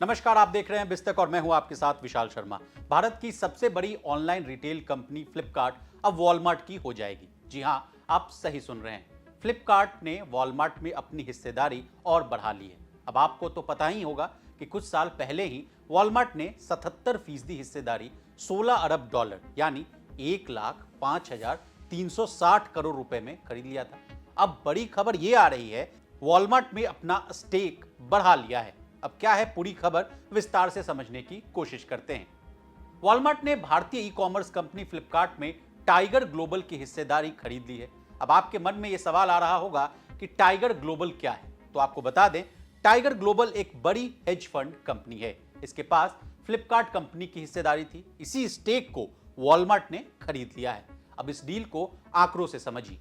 नमस्कार, आप देख रहे हैं बिस्तक और मैं हूं आपके साथ विशाल शर्मा। भारत की सबसे बड़ी ऑनलाइन रिटेल कंपनी फ्लिपकार्ट अब वॉलमार्ट की हो जाएगी। जी हां, आप सही सुन रहे हैं। फ्लिपकार्ट ने वॉलमार्ट में अपनी हिस्सेदारी और बढ़ा ली है। अब आपको तो पता ही होगा कि कुछ साल पहले ही वॉलमार्ट ने 77% हिस्सेदारी 16 अरब डॉलर यानी 1,05,360 करोड़ रुपए में खरीद लिया था। अब बड़ी खबर यह आ रही है, वॉलमार्ट में अपना स्टेक बढ़ा लिया है। अब क्या है पूरी खबर, विस्तार से समझने की कोशिश करते हैं। वॉलमार्ट ने भारतीय ई कॉमर्स कंपनी फ्लिपकार्ट में टाइगर ग्लोबल की हिस्सेदारी खरीद ली है। अब आपके मन में यह सवाल आ रहा होगा कि टाइगर ग्लोबल क्या है, तो आपको बता दें, टाइगर ग्लोबल एक बड़ी हेज फंड कंपनी है। इसके पास फ्लिपकार्ट कंपनी की हिस्सेदारी थी। इसी स्टेक को वॉलमार्ट ने खरीद लिया है। अब इस डील को आंकड़ों से समझिए।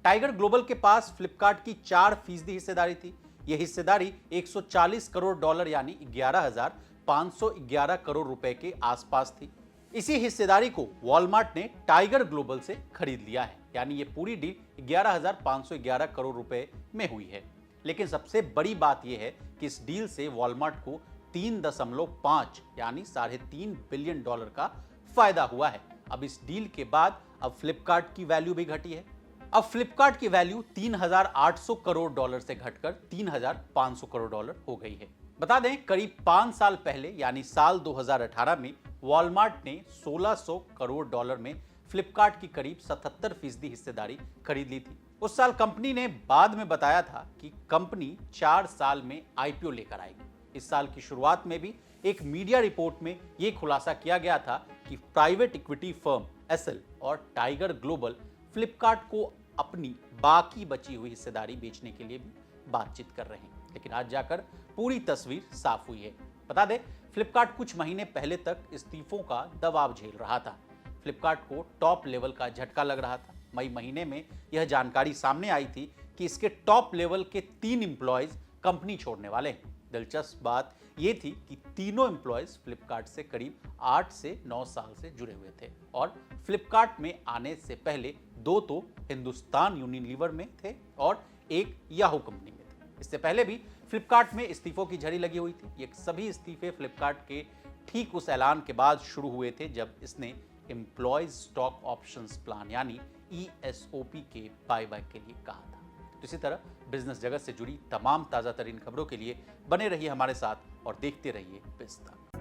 टाइगर ग्लोबल के पास फ्लिपकार्ट की 4% हिस्सेदारी थी। यह हिस्सेदारी 140 करोड़ डॉलर यानी 11,511 करोड़ रुपए के आसपास थी। इसी हिस्सेदारी को वॉलमार्ट ने टाइगर ग्लोबल से खरीद लिया है, यानी यह पूरी डील 11,511 करोड़ रुपए में हुई है। लेकिन सबसे बड़ी बात यह है कि इस डील से वॉलमार्ट को 3.5 यानी $3.5 बिलियन का फायदा हुआ है। अब इस डील के बाद अब फ्लिपकार्ट की वैल्यू भी घटी है। अब फ्लिपकार्ट की वैल्यू 3,800 करोड़ डॉलर से घटकर 3,500 करोड़ डॉलर हो गई है। बता दें, करीब 5 साल पहले यानी साल 2018 में वॉलमार्ट ने 1,600 करोड़ डॉलर में फ्लिपकार्ट की करीब 77% हिस्सेदारी खरीद ली थी। उस साल कंपनी ने बाद में बताया था कि कंपनी 4 साल में आईपीओ लेकर आएगी। इस साल की शुरुआत में भी एक मीडिया रिपोर्ट में यह खुलासा किया गया था कि प्राइवेट इक्विटी फर्म एसएल और टाइगर ग्लोबल फ्लिपकार्ट को अपनी बाकी बची हुई हिस्सेदारी बेचने के लिए भी बातचीत कर रहे हैं। लेकिन आज जाकर पूरी तस्वीर साफ हुई है। बता दें, फ्लिपकार्ट कुछ महीने पहले तक इस्तीफों का दबाव झेल रहा था। फ्लिपकार्ट को टॉप लेवल का झटका लग रहा था। मई महीने में यह जानकारी सामने आई थी कि इसके टॉप लेवल के 3 एम्प्लॉयज कंपनी छोड़ने वाले हैं। दिलचस्प बात यह थी कि तीनों एम्प्लॉयज फ्लिपकार्ट से करीब 8 से 9 साल से जुड़े हुए थे और फ्लिपकार्ट में आने से पहले 2 तो हिंदुस्तान यूनिलीवर में थे और एक याहू कंपनी में थे। इससे पहले भी फ्लिपकार्ट में इस्तीफों की झड़ी लगी हुई थी। ये सभी इस्तीफे फ्लिपकार्ट के ठीक उस ऐलान के बाद शुरू हुए थे जब इसने एम्प्लॉयज स्टॉक ऑप्शंस प्लान यानी ईएसओपी के बाय के लिए कहा था। तो इसी तरह बिजनेस जगत से जुड़ी तमाम ताजा तरीन खबरों के लिए बने रहिए हमारे साथ और देखते रहिए बिस्तक।